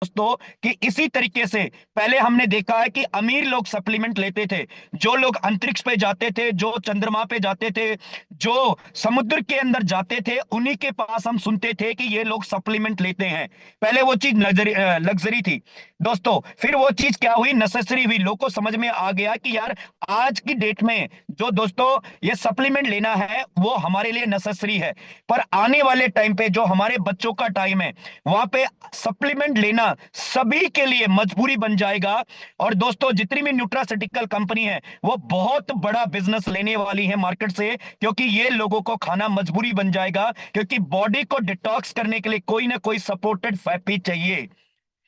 दोस्तों कि इसी तरीके से पहले हमने देखा है कि अमीर लोग सप्लीमेंट लेते थे, जो लोग अंतरिक्ष पे जाते थे, जो चंद्रमा पे जाते थे, जो समुद्र के अंदर जाते थे, उन्हीं के पास हम सुनते थे कि ये लोग सप्लीमेंट लेते हैं। पहले वो चीज लग्जरी थी दोस्तों, फिर वो चीज क्या हुई, नेसेसरी हुई। लोग को समझ में आ गया कि यार आज की डेट में जो दोस्तों ये सप्लीमेंट लेना है वो हमारे लिए नेसेसरी है। पर आने वाले टाइम पे जो हमारे बच्चों का टाइम है वहां पे सप्लीमेंट लेना सभी के लिए मजबूरी बन जाएगा। और दोस्तों जितनी भी न्यूट्रास्यूटिकल कंपनी है वो बहुत बड़ा बिजनेस लेने वाली है मार्केट से, क्योंकि ये लोगों को खाना मजबूरी बन जाएगा, क्योंकि बॉडी को डिटॉक्स करने के लिए कोई ना कोई सपोर्टेड फैटी चाहिए।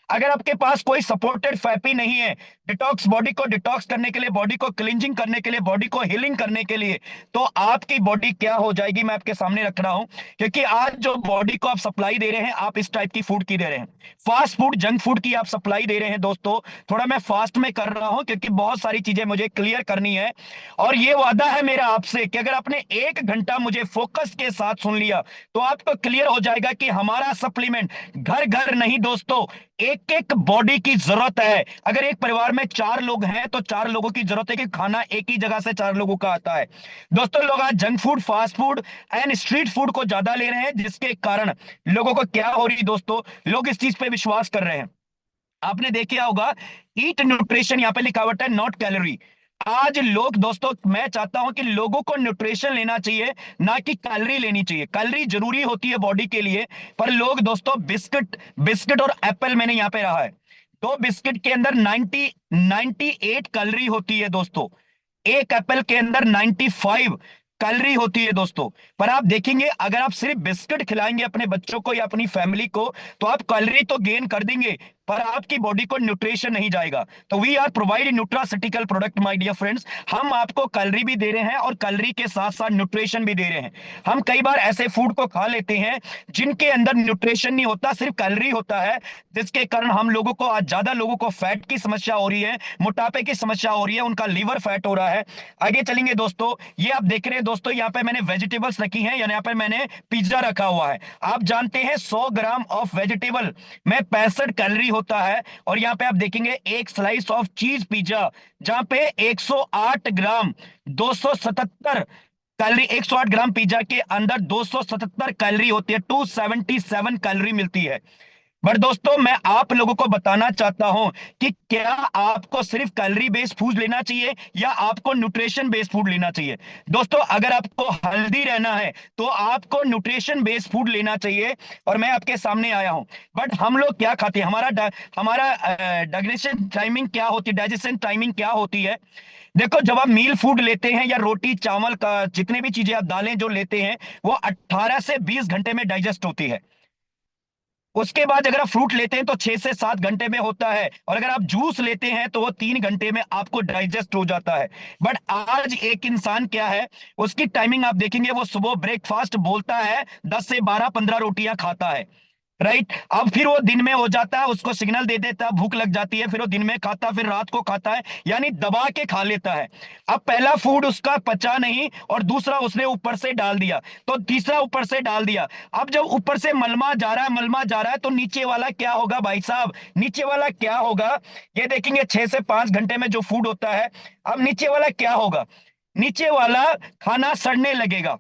अगर आपके पास कोई सपोर्टेड फैपी नहीं है, डिटॉक्स बॉडी को डिटॉक्स करने के लिए, बॉडी को क्लिंजिंग करने के लिए, बॉडी को हीलिंग करने के लिए, तो आपकी बॉडी क्या हो जाएगी मैं आपके सामने रख रहा हूं। क्योंकि आज जो बॉडी को आप सप्लाई दे रहे हैं, आप इस टाइप की फूड की दे रहे हैं, फास्ट फूड जंक फूड की आप सप्लाई दे रहे हैं दोस्तों। थोड़ा मैं फास्ट में कर रहा हूं क्योंकि बहुत सारी चीजें मुझे क्लियर करनी है। और ये वादा है मेरा आपसे कि अगर आपने 1 घंटा मुझे फोकस के साथ सुन लिया तो आपको क्लियर हो जाएगा कि हमारा सप्लीमेंट घर घर नहीं दोस्तों, एक एक बॉडी की जरूरत है। अगर एक परिवार में 4 लोग हैं तो 4 लोगों की जरूरत है कि खाना एक ही जगह से 4 लोगों का आता है। दोस्तों लोग आज junk food, fast food and street food को ज्यादा ले रहे हैं, जिसके कारण लोगों को क्या हो रही है दोस्तों, लोग इस चीज पे विश्वास कर रहे हैं। आपने देखा होगा ईट न्यूट्रिशन, यहां पे लिखावट है नॉट कैलोरी। आज लोग दोस्तों, मैं चाहता हूं कि लोगों को न्यूट्रिशन लेना चाहिए, ना कि कैलोरी लेनी चाहिए। कैलोरी जरूरी होती है बॉडी के लिए, पर लोग दोस्तों बिस्किट बिस्किट और एप्पल, मैंने यहां पे रहा है, 2 बिस्किट के अंदर 98 कैलोरी होती है दोस्तों, एक एप्पल के अंदर 95 कैलोरी होती है दोस्तों। पर आप देखेंगे अगर आप सिर्फ बिस्किट खिलाएंगे अपने बच्चों को या अपनी फैमिली को, तो आप कैलोरी तो गेन कर देंगे पर आपकी बॉडी को न्यूट्रिशन नहीं जाएगा। तो we are provide nutraceutical product my dear friends. हम आपको कैलोरी भी दे रहे हैं और कैलोरी के साथ साथ न्यूट्रिशन भी दे रहे हैं। हम कई बार ऐसे फूड को खा लेते हैं जिनके अंदर न्यूट्रिशन नहीं होता, सिर्फ कैलोरी होता है, जिसके कारण हम लोगों को, आज ज्यादा लोगों को फैट की समस्या हो रही है, मोटापे की समस्या हो रही है, उनका लीवर फैट हो रहा है। आगे चलेंगे दोस्तों, ये आप देख रहे हैं दोस्तों, यहाँ पे मैंने वेजिटेबल्स रखी हैं, यहाँ पे मैंने पिज्जा रखा हुआ है। आप जानते हैं 100 ग्राम ऑफ वेजिटेबल में 65 कैलोरी होता है। और यहाँ पे आप देखेंगे एक स्लाइस ऑफ चीज पिज्जा जहां पे 108 ग्राम 277 कैलोरी, 108 ग्राम पिज्जा के अंदर 277 कैलोरी होती है, 277 कैलोरी मिलती है। बट दोस्तों मैं आप लोगों को बताना चाहता हूं कि क्या आपको सिर्फ कैलोरी बेस्ड फूड लेना चाहिए या आपको न्यूट्रिशन बेस्ड फूड लेना चाहिए। दोस्तों अगर आपको हेल्दी रहना है तो आपको न्यूट्रिशन बेस्ड फूड लेना चाहिए। और मैं आपके सामने आया हूं, बट हम लोग क्या खाते हैं, हमारा डाइजेशन टाइमिंग क्या होती है, डाइजेशन टाइमिंग क्या होती है। देखो जब आप मील फूड लेते हैं या रोटी चावल का जितने भी चीजें आप दालें जो लेते हैं वो 18 से 20 घंटे में डाइजेस्ट होती है। उसके बाद अगर आप फ्रूट लेते हैं तो 6 से 7 घंटे में होता है, और अगर आप जूस लेते हैं तो वो 3 घंटे में आपको डाइजेस्ट हो जाता है। बट आज एक इंसान क्या है, उसकी टाइमिंग आप देखेंगे, वो सुबह ब्रेकफास्ट बोलता है 10 से 12 15 रोटियां खाता है, राइट। अब फिर वो दिन में हो जाता है, उसको सिग्नल दे देता है, भूख लग जाती है, फिर वो दिन में खाता, फिर रात को खाता है, यानी दबा के खा लेता है। अब पहला फूड उसका पचा नहीं और दूसरा उसने ऊपर से डाल दिया, तो तीसरा ऊपर से डाल दिया। अब जब ऊपर से मलमा जा रहा है, मलमा जा रहा है, तो नीचे वाला क्या होगा भाई साहब, नीचे वाला क्या होगा, ये देखेंगे 6 से 5 घंटे में जो फूड होता है, अब नीचे वाला क्या होगा, नीचे वाला खाना सड़ने लगेगा।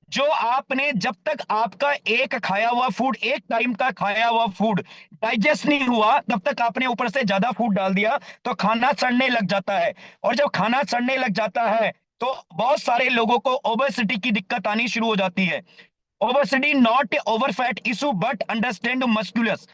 जो आपने, जब तक आपका एक खाया हुआ फूड, एक टाइम का खाया हुआ फूड डाइजेस्ट नहीं हुआ, तब तक आपने ऊपर से ज्यादा फूड डाल दिया तो खाना सड़ने लग जाता है। और जब खाना सड़ने लग जाता है तो बहुत सारे लोगों को ओबेसिटी की दिक्कत आनी शुरू हो जाती है। Obesity not over fat issue but understand muscular.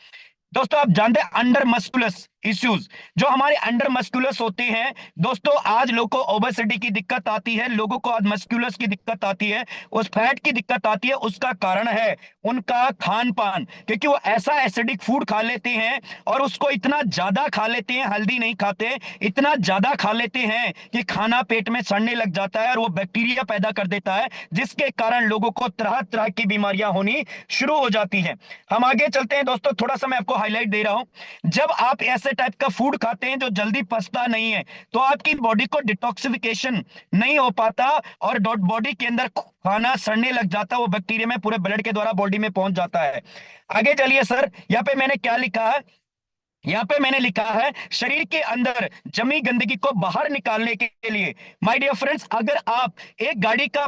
दोस्तों आप जानते हैं अंडर मस्कुलस इश्यूज, जो हमारे अंडर मस्कुलस होते हैं दोस्तों, आज लोगों को ओबेसिटी की दिक्कत आती है, लोगों को आज मस्कुलस की दिक्कत आती है, उस फैट की दिक्कत आती है। उसका कारण है उनका खान पान, क्योंकि वो ऐसा एसिडिक फूड खा लेते हैं और उसको इतना ज्यादा खा लेते हैं, हेल्दी नहीं खाते, इतना ज्यादा खा लेते हैं कि खाना पेट में सड़ने लग जाता है और वो बैक्टीरिया पैदा कर देता है, जिसके कारण लोगों को तरह तरह की बीमारियां होनी शुरू हो जाती हैं। हम आगे चलते हैं दोस्तों, थोड़ा सा मैं आपको हाईलाइट दे रहा हूं। जब आप ऐसे टाइप का फूड खाते हैं जो जल्दी पचता नहीं है, तो आपकी बॉडी को डिटॉक्सिफिकेशन नहीं हो पाता और बॉडी के अंदर खाना सड़ने लग जाता है, वो बैक्टीरिया में पूरे ब्लड के द्वारा बॉडी में पहुंच जाता है। आगे चलिए सर, यहाँ पे मैंने क्या लिखा है, यहाँ पे मैंने लिखा है शरीर के अंदर जमी गंदगी को बाहर निकालने के लिए। माय डियर फ्रेंड्स, अगर आप एक गाड़ी का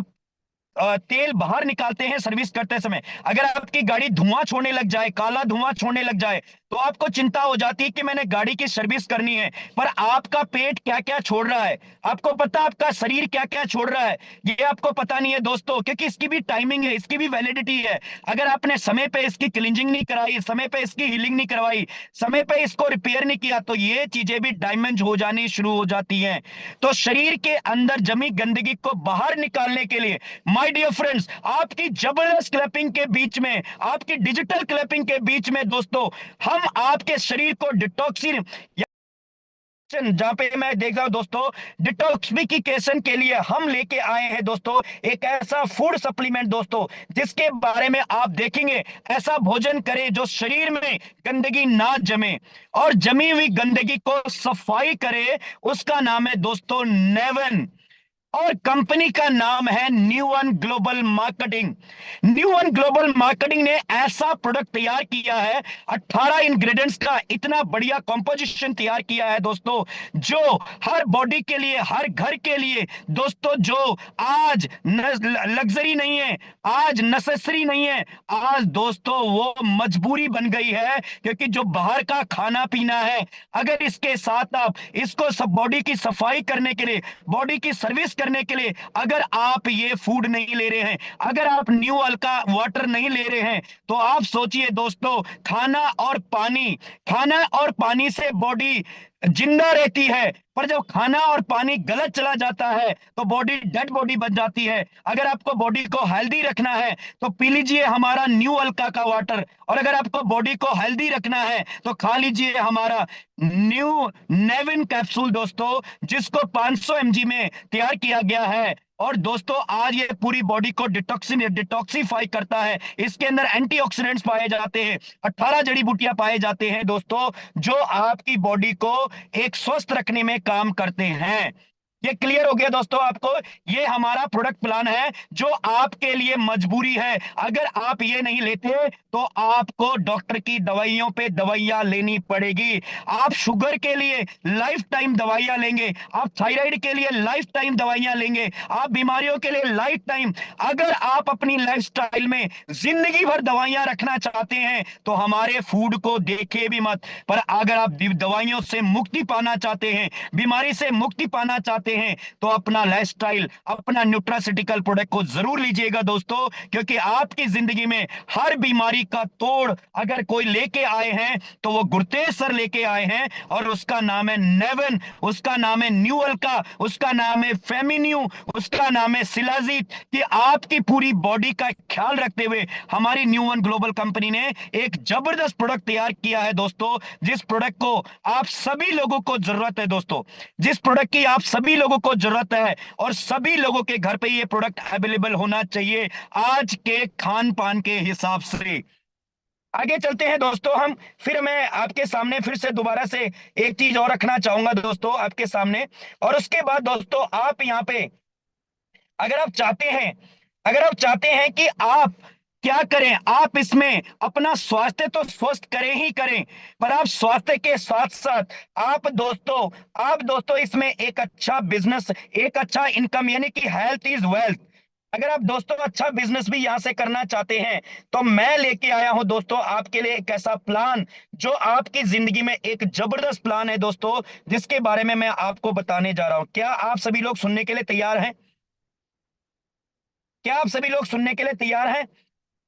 तेल बाहर निकालते हैं सर्विस करते समय, अगर आपकी गाड़ी धुआं छोड़ने लग जाए, काला धुआं छोड़ने लग जाए, तो आपको चिंता हो जाती है कि मैंने गाड़ी की सर्विस करनी है। पर आपका पेट क्या क्या छोड़ रहा है, आपको पता, आपका शरीर क्या क्या छोड़ रहा है, ये आपको पता नहीं है दोस्तों, क्योंकि इसकी भी टाइमिंग है, इसकी भी वैलिडिटी है। अगर आपने समय पे इसकी क्लींजिंग नहीं कराई, समय पे इसकी हीलिंग नहीं करवाई, समय पे इसको रिपेयर नहीं किया, तो ये चीजें भी डैमेज हो जानी शुरू हो जाती हैं। तो शरीर के अंदर जमी गंदगी को बाहर निकालने के लिए माय डियर फ्रेंड्स, आपकी जबरदस्त क्लैपिंग के बीच में, आपकी डिजिटल क्लैपिंग के बीच में दोस्तों, हम आपके शरीर को डिटॉक्सिन, जहां पे मैं देख रहा हूं दोस्तों, डिटॉक्सिफिकेशन के लिए हम लेके आए हैं दोस्तों एक ऐसा फूड सप्लीमेंट दोस्तों, जिसके बारे में आप देखेंगे, ऐसा भोजन करें जो शरीर में गंदगी ना जमे और जमी हुई गंदगी को सफाई करे। उसका नाम है दोस्तों नेवन, और कंपनी का नाम है new one global marketing. New one global marketing ने ऐसा प्रोडक्ट तैयार किया है, 18 इंग्रेडिएंट्स का इतना बढ़िया कॉम्पोजिशन तैयार किया है दोस्तों, जो हर बॉडी के लिए, हर घर के लिए दोस्तों, जो आज लग्जरी नहीं है, आज नेसेसरी नहीं है, आज दोस्तों वो मजबूरी बन गई है, क्योंकि जो बाहर का खाना पीना है, अगर इसके साथ आप इसको सब बॉडी की सफाई करने के लिए, बॉडी की सर्विस करने के लिए अगर आप ये फूड नहीं ले रहे हैं, अगर आप न्यू अल्का वाटर नहीं ले रहे हैं, तो आप सोचिए दोस्तों, खाना और पानी से बॉडी जिंदा रहती है, पर जब खाना और पानी गलत चला जाता है तो बॉडी डेड बॉडी बन जाती है। अगर आपको बॉडी को हेल्दी रखना है तो पी लीजिए हमारा न्यू अल्का का वाटर, और अगर आपको बॉडी को हेल्दी रखना है तो खा लीजिए हमारा न्यू नेविन कैप्सूल दोस्तों, जिसको 500 mg में तैयार किया गया है। और दोस्तों आज ये पूरी बॉडी को डिटॉक्सिफाई करता है, इसके अंदर एंटीऑक्सीडेंट्स पाए जाते हैं, 18 जड़ी बूटियां पाए जाते हैं दोस्तों, जो आपकी बॉडी को एक स्वस्थ रखने में काम करते हैं। ये क्लियर हो गया दोस्तों आपको? ये हमारा प्रोडक्ट प्लान है जो आपके लिए मजबूरी है। अगर आप ये नहीं लेते तो आपको डॉक्टर की दवाइयों पे दवाइयां लेनी पड़ेगी। आप शुगर के लिए लाइफ टाइम दवाइयां लेंगे, आप थायराइड के लिए लाइफ टाइम दवाइयां लेंगे, आप बीमारियों के लिए लाइफ टाइम। अगर आप अपनी लाइफस्टाइल में जिंदगी भर दवाइयां रखना चाहते हैं तो हमारे फूड को देखे भी मत। पर अगर आप दवाइयों से मुक्ति पाना चाहते हैं, बीमारी से मुक्ति पाना चाहते हैं, तो अपना लाइफस्टाइल, अपना न्यूट्रासिटिकल प्रोडक्ट को जरूर लीजिएगा दोस्तों, क्योंकि आपकी जिंदगी में हर बीमारी का तोड़ अगर कोई लेके आए हैं तो वो गुरतेज सर लेके आए हैं, और उसका नाम है नेवन, उसका नाम है न्यू अल्का, उसका नाम है फेमिन्यू, उसका नाम है सिलाजीत। कि आपकी पूरी बॉडी का ख्याल रखते हुए हमारी न्यू वन ग्लोबल कंपनी ने एक जबरदस्त प्रोडक्ट तैयार किया है दोस्तों, जिस प्रोडक्ट को आप सभी लोगों को जरूरत है दोस्तों, जिस प्रोडक्ट की आप सभी लोगों को जरूरत है, और सभी लोगों के घर पे ये प्रोडक्ट अवेलेबल होना चाहिए आज के खान पान के हिसाब से। आगे चलते हैं दोस्तों हम, फिर मैं आपके सामने फिर से दोबारा से एक चीज और रखना चाहूंगा दोस्तों आपके सामने। और उसके बाद दोस्तों आप यहाँ पे अगर आप चाहते हैं, अगर आप चाहते हैं कि आप क्या करें, आप इसमें अपना स्वास्थ्य तो स्वस्थ करें ही करें, पर आप स्वास्थ्य के साथ साथ आप दोस्तों इसमें एक अच्छा बिजनेस, एक अच्छा इनकम, यानी कि हेल्थ इज वेल्थ, अगर आप दोस्तों अच्छा बिजनेस भी यहां से करना चाहते हैं, तो मैं लेके आया हूं दोस्तों आपके लिए एक ऐसा प्लान जो आपकी जिंदगी में एक जबरदस्त प्लान है दोस्तों, जिसके बारे में मैं आपको बताने जा रहा हूं। क्या आप सभी लोग सुनने के लिए तैयार हैं? क्या आप सभी लोग सुनने के लिए तैयार हैं?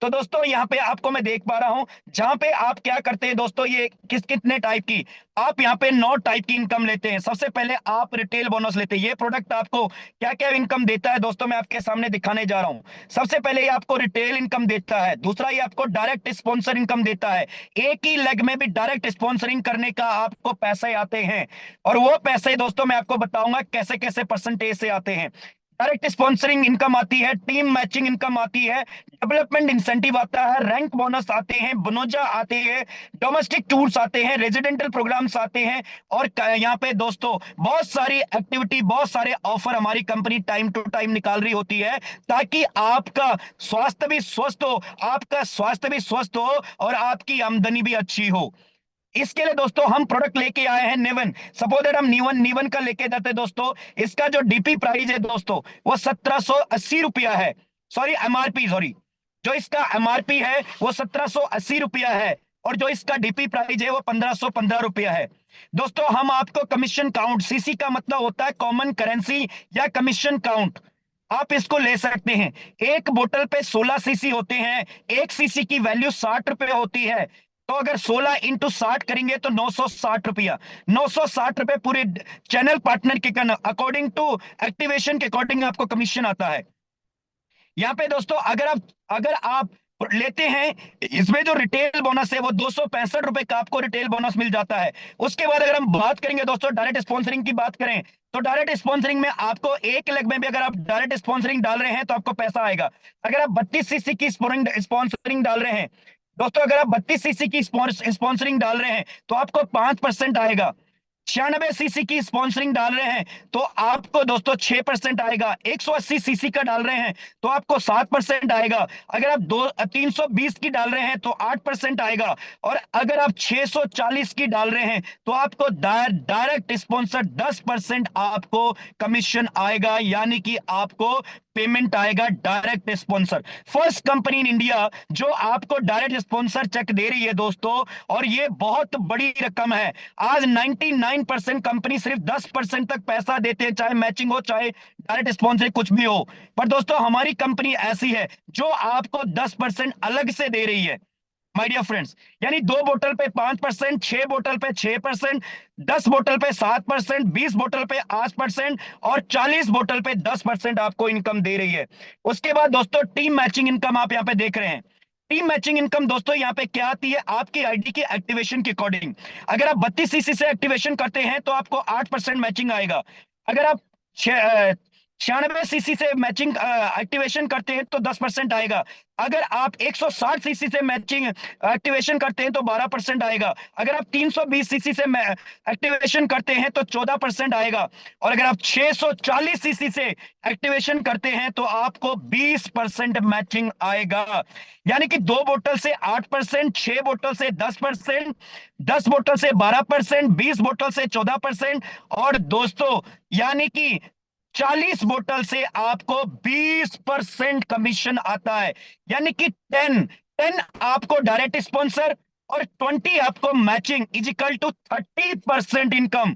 तो दोस्तों यहाँ पे आपको मैं देख पा रहा हूं, जहां पे आप क्या करते हैं दोस्तों, ये कितने टाइप की, आप यहाँ पे 9 टाइप की इनकम लेते हैं। सबसे पहले आप रिटेल बोनस लेते हैं। ये प्रोडक्ट आपको क्या क्या इनकम देता है दोस्तों, मैं आपके सामने दिखाने जा रहा हूं। सबसे पहले ये आपको रिटेल इनकम देता है, दूसरा ये आपको डायरेक्ट स्पॉन्सर इनकम देता है, एक ही लेग में भी डायरेक्ट स्पॉन्सरिंग करने का आपको पैसे आते हैं, और वो पैसे दोस्तों मैं आपको बताऊंगा कैसे कैसे परसेंटेज से आते हैं। डायरेक्ट स्पॉन्सरिंग इनकम आती है, टीम मैचिंग इनकम आती है, डेवलपमेंट इंसेंटिव आता है, रैंक बोनस आते हैं, बोनोजा आते हैं, डोमेस्टिक टूर्स आते हैं, रेजिडेंटल प्रोग्राम्स आते हैं, और यहाँ पे दोस्तों बहुत सारी एक्टिविटी, बहुत सारे ऑफर हमारी कंपनी टाइम टू टाइम निकाल रही होती है, ताकि आपका स्वास्थ्य भी स्वस्थ हो, आपका स्वास्थ्य भी स्वस्थ हो और आपकी आमदनी भी अच्छी हो। इसके लिए दोस्तों हम प्रोडक्ट लेके आए हैं निवन। सपोज दैट हम निवन निवन का लेके जाते हैं दोस्तों, इसका जो डीपी प्राइस है दोस्तों वो 1780 रुपया है। सॉरी एमआरपी, सॉरी, जो इसका एमआरपी है वो 1780 रुपया है, और जो इसका डीपी प्राइस है वो 1515 रुपया है। दोस्तों हम आपको कमीशन काउंट, सीसी का मतलब होता है कॉमन करेंसी या कमीशन काउंट, आप इसको ले सकते हैं। एक बोतल पे 16 सीसी होते हैं, एक सीसी की वैल्यू 60 रुपए होती है, तो अगर 16 इंटू 60 करेंगे तो 960 रुपया, 960 रुपए पूरे चैनल पार्टनर के अकॉर्डिंग टू एक्टिवेशन के अकॉर्डिंग आपको कमीशन आता है। यहाँ पे दोस्तों अगर आप लेते हैं, इसमें जो रिटेल बोनस है वो 265 रुपए का आपको रिटेल बोनस मिल जाता है। उसके बाद अगर हम बात करेंगे दोस्तों डायरेक्ट स्पॉन्सरिंग की बात करें, तो डायरेक्ट स्पॉन्सरिंग में आपको एक लेग में भी अगर आप डायरेक्ट स्पॉन्सरिंग डाल रहे हैं तो आपको पैसा आएगा। अगर आप 32 सीसी की स्पॉन्सरिंग डाल रहे हैं दोस्तों, अगर आप 32 सीसी की स्पॉन्सरिंग डाल रहे हैं तो आपको 5% आएगा। 96 सीसी की स्पॉन्सरिंग डाल रहे हैं तो आपको दोस्तों 6% आएगा। 180 सीसी का डाल रहे हैं तो आपको 7% आएगा। अगर आप 320 की डाल रहे हैं तो 8% आएगा। और अगर आप 640 की डाल रहे हैं तो आपको डायरेक्ट स्पॉन्सर 10% आपको कमीशन आएगा, यानी कि आपको पेमेंट आएगा direct sponsor. First company in India जो आपको डायरेक्ट स्पॉन्सर चेक दे रही है दोस्तों, और ये बहुत बड़ी रकम है। आज 99% कंपनी सिर्फ 10% तक पैसा देते हैं, चाहे मैचिंग हो चाहे डायरेक्ट स्पॉन्सर कुछ भी हो। पर दोस्तों हमारी कंपनी ऐसी है जो आपको 10% अलग से दे रही है माय डियर फ्रेंड्स। यानी 2 बोतल पे 5%, 6 बोतल पे 6%, 10 बोतल पे 7%, 20 बोतल पे 8% और 40 बोतल पे 10% आपको इनकम दे रही है। उसके बाद दोस्तों टीम मैचिंग इनकम आप यहाँ पे देख रहे हैं। टीम मैचिंग इनकम दोस्तों यहाँ पे क्या आती है, आपकी आईडी के एक्टिवेशन के अकॉर्डिंग। अगर आप 32 सीसी से एक्टिवेशन करते हैं तो आपको 8% मैचिंग आएगा। अगर आप 96 सीसी से मैचिंग एक्टिवेशन करते हैं तो 10% आएगा। अगर आप 160 सीसी से मैचिंग एक्टिवेशन करते हैं तो 12% आएगा। अगर आप 320 सीसी से एक्टिवेशन करते हैं तो 14% आएगा। और अगर आप 640 सीसी से एक्टिवेशन करते हैं तो आपको 20% मैचिंग आएगा। यानी कि 2 बोतल से 8%, 6 बोतल से 10%, 10 बोतल से 12%, 20 बोतल से 14%, और दोस्तों यानी कि 40 बोतल से आपको 20% कमीशन आता है। यानी कि 10 आपको डायरेक्ट स्पॉन्सर और 20 आपको matching, is equal to 30% income.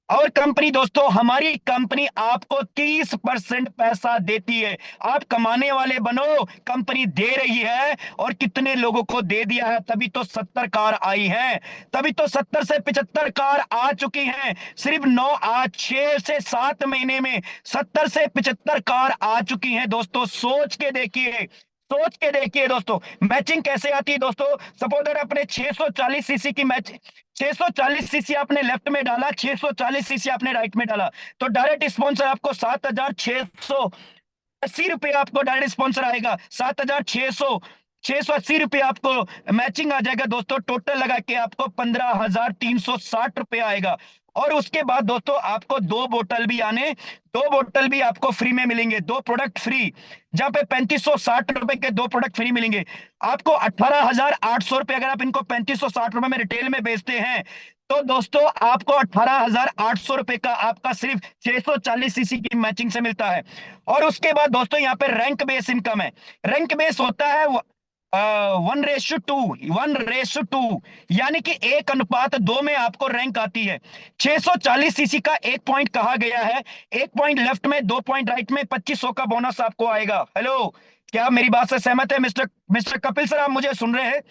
और कंपनी दोस्तों, हमारी कंपनी आपको 30% पैसा देती है। आप कमाने वाले बनो, कंपनी दे रही है। और कितने लोगों को दे दिया है, तभी तो 70 कार आई है, तभी तो 70 से 75 कार आ चुकी हैं। सिर्फ 6 से 7 महीने में 70 से 75 कार आ चुकी हैं दोस्तों। सोच के देखिए, सोच के देखिए दोस्तों, मैचिंग कैसे आती है दोस्तों। सपोज अगर अपने 640 सीसी की मैच, 640 सीसी आपने लेफ्ट में डाला, 640 सीसी आपने राइट में डाला, तो डायरेक्ट स्पॉन्सर आपको 7680 रुपये आपको डायरेक्ट स्पॉन्सर आएगा। 7680 रुपये आपको मैचिंग आ जाएगा दोस्तों। टोटल लगा के आपको 15,360 रुपये आएगा। और उसके बाद दोस्तों आपको 2 बोतल भी आपको फ्री में मिलेंगे, 2 प्रोडक्ट फ्री, जहां पे 3560 रुपए के 2 प्रोडक्ट फ्री मिलेंगे आपको। 18,800 रुपए अगर आप इनको 3560 रुपए में रिटेल में बेचते हैं तो दोस्तों आपको 18,800 रुपए का आपका सिर्फ 640 सीसी की मैचिंग से मिलता है। और उसके बाद दोस्तों यहाँ पे रैंक बेस इनकम है। रैंक बेस होता है 1:2, यानी कि 1:2 में आपको रैंक आती है। 640 सीसी का 1 पॉइंट कहा गया है, 1 पॉइंट लेफ्ट में, 2 पॉइंट राइट में, 2500 का बोनस आपको आएगा। हेलो, क्या आप मेरी बात से सहमत है मिस्टर मिस्टर कपिल सर? आप मुझे सुन रहे हैं?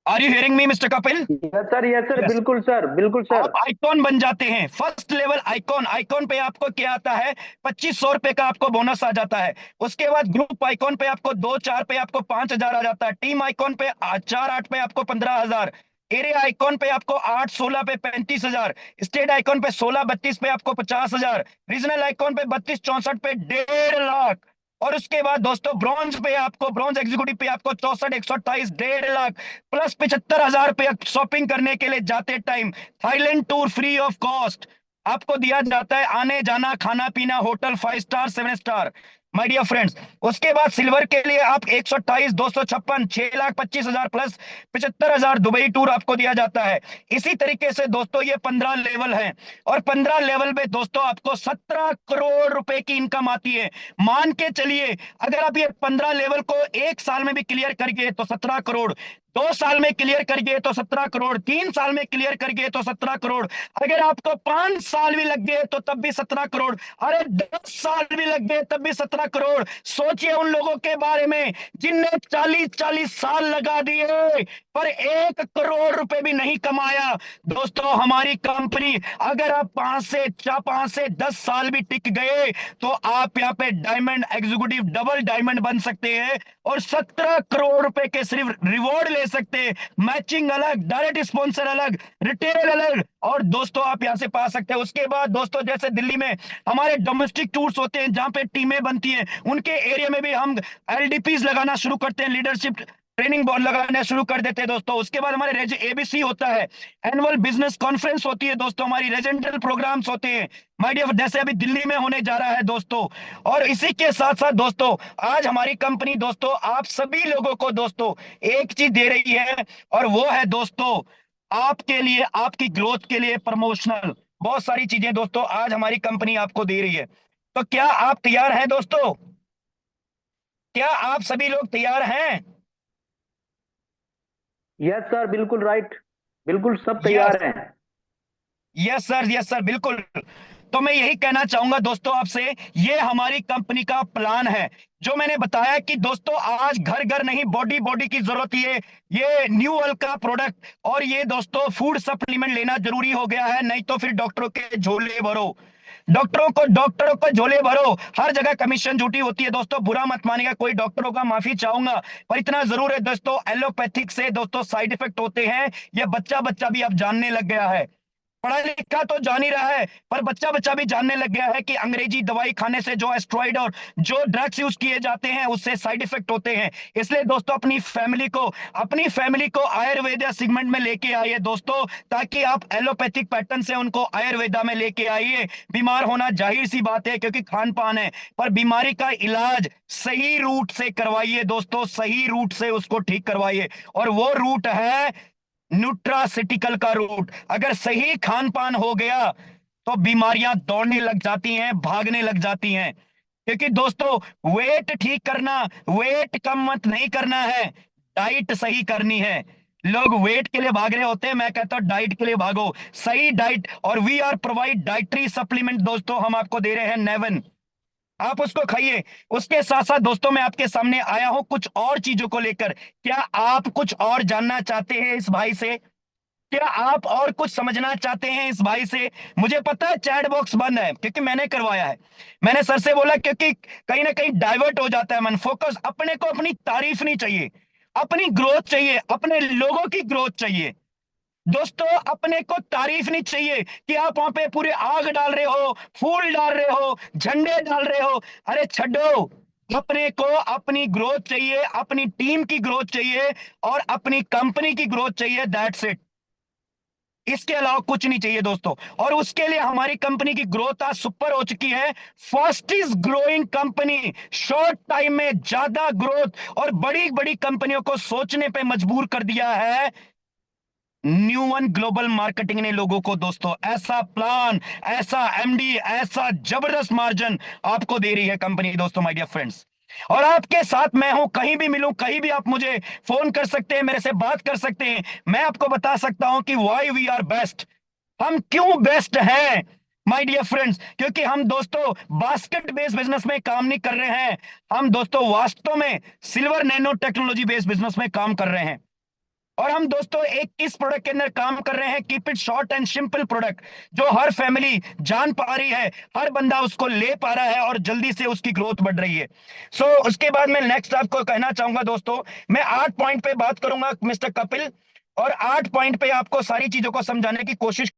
Are you hearing me mister Kapil? Yes sir, yes sir, Yes. बिल्कुल सर, बिल्कुल सर। आप आइकॉन बन जाते हैं, फर्स्ट लेवल आइकॉन। आइकॉन पे आपको क्या आता है, 2500 रुपए का आपको बोनस आ जाता है। उसके बाद ग्रुप आइकॉन पे आपको 2-4 पे आपको 5,000 आ जाता है। टीम आइकॉन पे 4-8 पे आपको 15,000। एरिया आइकॉन पे आपको 8-16 पे 35,000। स्टेट आइकॉन पे 16-32 पे आपको 50,000। रीजनल आइकॉन पे 32-64 पे 1.5 लाख। और उसके बाद दोस्तों ब्रॉन्ज पे आपको, ब्रॉन्ज एग्जीक्यूटिव पे आपको 64-128 1.5 लाख प्लस 75,000 रुपए शॉपिंग करने के लिए जाते time Thailand tour free of cost आपको दिया जाता है। आने जाना, खाना पीना, hotel 5 star 7 star. My dear friends. उसके बाद सिल्वर के लिए आप 128, 256, 6,25,000 प्लस 75,000 दुबई टूर आपको दिया जाता है। इसी तरीके से दोस्तों ये 15 लेवल है, और 15 लेवल में दोस्तों आपको 17 करोड़ रुपए की इनकम आती है। मान के चलिए अगर आप ये 15 लेवल को एक साल में भी क्लियर कर गए तो 17 करोड़, 2 साल में क्लियर कर गए तो 17 करोड़, 3 साल में क्लियर कर गए तो 17 करोड़, अगर आपको 5 साल भी लग गए तो तब भी 17 करोड़, अरे 10 साल भी लग गए तब भी 17 करोड़। सोचिए उन लोगों के बारे में जिनने 40-40 साल लगा दिए पर 1 करोड़ रुपए भी नहीं कमाया। दोस्तों हमारी कंपनी, अगर आप 5 से 10 साल भी टिक गए तो आप यहाँ पे डायमंड एग्जीक्यूटिव, डबल डायमंड बन सकते हैं, और 17 करोड़ रुपए के सिर्फ रिवॉर्ड ले सकते हैं। मैचिंग अलग, डायरेक्ट स्पॉन्सर अलग, रिटेल अलग, और दोस्तों आप यहां से पा सकते हैं। उसके बाद दोस्तों जैसे दिल्ली में हमारे डोमेस्टिक टूर्स होते हैं जहां पे टीमें बनती हैं, उनके एरिया में भी हम एलडीपीज लगाना शुरू करते हैं, लीडरशिप ट्रेनिंग बोर्ड लगाना शुरू कर देते हैं दोस्तों। उसके बाद हमारे एबीसी होता है, एनुअल बिजनेस कॉन्फ्रेंस होती है दोस्तों, हमारी रेजिडेंशियल प्रोग्राम्स होते हैं माय डियर, जैसे अभी दिल्ली में होने जा रहा है दोस्तों। और इसी के साथ साथ दोस्तों आज हमारी कंपनी दोस्तों आप सभी लोगों को दोस्तों एक चीज दे रही है, और वो है दोस्तों आपके लिए, आपकी ग्रोथ के लिए प्रमोशनल बहुत सारी चीजें दोस्तों आज हमारी कंपनी आपको दे रही है। तो क्या आप तैयार हैं दोस्तों? क्या आप सभी लोग तैयार हैं? यस सर, बिल्कुल राइट, बिल्कुल सब यस, तैयार हैं। यस सर, यस सर, बिल्कुल। तो मैं यही कहना चाहूंगा दोस्तों आपसे, ये हमारी कंपनी का प्लान है जो मैंने बताया कि दोस्तों आज घर घर नहीं, बॉडी बॉडी की जरूरत है। ये न्यू वर्ल्ड का प्रोडक्ट, और ये दोस्तों फूड सप्लीमेंट लेना जरूरी हो गया है, नहीं तो फिर डॉक्टरों के झोले भरो, डॉक्टरों को झोले भरो, हर जगह कमीशन झूठी होती है दोस्तों। बुरा मत मानिएगा, कोई डॉक्टरों का माफी चाहूंगा, पर इतना जरूर है दोस्तों एलोपैथिक से दोस्तों साइड इफेक्ट होते हैं। ये बच्चा बच्चा भी अब जानने लग गया है, पढ़ा लिखा तो जान ही रहा है, पर बच्चा बच्चा भी जानने लग गया है कि अंग्रेजी दवाई खाने से जो एस्ट्रॉइड और जो ड्रग्स यूज किए जाते हैं उससे साइड इफेक्ट होते हैं। इसलिए दोस्तों अपनी फैमिली को आयुर्वेदा सेगमेंट में लेके आइए दोस्तों, ताकि आप एलोपैथिक पैटर्न से उनको आयुर्वेदा में लेके आइए। बीमार होना जाहिर सी बात है क्योंकि खान पान है, पर बीमारी का इलाज सही रूट से करवाइए दोस्तों, सही रूट से उसको ठीक करवाइए, और वो रूट है न्यूट्रासिटिकल का रूट। अगर सही खान पान हो गया तो बीमारियां दौड़ने लग जाती हैं, भागने लग जाती हैं। क्योंकि दोस्तों वेट ठीक करना, वेट कम मत नहीं करना है, डाइट सही करनी है। लोग वेट के लिए भाग रहे होते हैं, मैं कहता हूं डाइट के लिए भागो, सही डाइट। और we are provide dietary supplement दोस्तों, हम आपको दे रहे हैं नेवन, आप उसको खाइए। उसके साथ साथ दोस्तों मैं आपके सामने आया हूं कुछ और चीजों को लेकर। क्या आप कुछ और जानना चाहते हैं इस भाई से? क्या आप और कुछ समझना चाहते हैं इस भाई से? मुझे पता है चैट बॉक्स बंद है क्योंकि मैंने करवाया है, मैंने सर से बोला, क्योंकि कहीं ना कहीं डाइवर्ट हो जाता है मन, फोकस। अपने को अपनी तारीफ नहीं चाहिए, अपनी ग्रोथ चाहिए, अपने लोगों की ग्रोथ चाहिए दोस्तों। अपने को तारीफ नहीं चाहिए कि आप वहां पे पूरे आग डाल रहे हो, फूल डाल रहे हो, झंडे डाल रहे हो, अरे छड्डो। अपने को अपनी ग्रोथ चाहिए, अपनी टीम की ग्रोथ चाहिए, और अपनी कंपनी की ग्रोथ चाहिए, दैट्स इट। इसके अलावा कुछ नहीं चाहिए दोस्तों। और उसके लिए हमारी कंपनी की ग्रोथ आज सुपर हो चुकी है, fastest growing company, short time में ज्यादा ग्रोथ और बड़ी बड़ी कंपनियों को सोचने पे मजबूर कर दिया है न्यू वन ग्लोबल मार्केटिंग ने लोगों को दोस्तों। ऐसा प्लान, ऐसा एमडी, ऐसा जबरदस्त मार्जिन आपको दे रही है कंपनी दोस्तों, माय डियर फ्रेंड्स। और आपके साथ मैं हूं, कहीं भी मिलूं, कहीं भी आप मुझे फोन कर सकते हैं, मेरे से बात कर सकते हैं। मैं आपको बता सकता हूं कि वाई वी आर बेस्ट, हम क्यों बेस्ट हैं माय डियर फ्रेंड्स। क्योंकि हम दोस्तों बास्केट बेस्ड बिजनेस में काम नहीं कर रहे हैं, हम दोस्तों वास्तव में silver nano technology based business में काम कर रहे हैं। और हम दोस्तों एक इस प्रोडक्ट के अंदर काम कर रहे हैं, keep it short and simple product, जो हर फैमिली जान पा रही है, हर बंदा उसको ले पा रहा है, और जल्दी से उसकी ग्रोथ बढ़ रही है। उसके बाद मैं नेक्स्ट आपको कहना चाहूंगा दोस्तों, मैं 8 पॉइंट पे बात करूंगा मिस्टर कपिल, और 8 पॉइंट पे आपको सारी चीजों को समझाने की कोशिश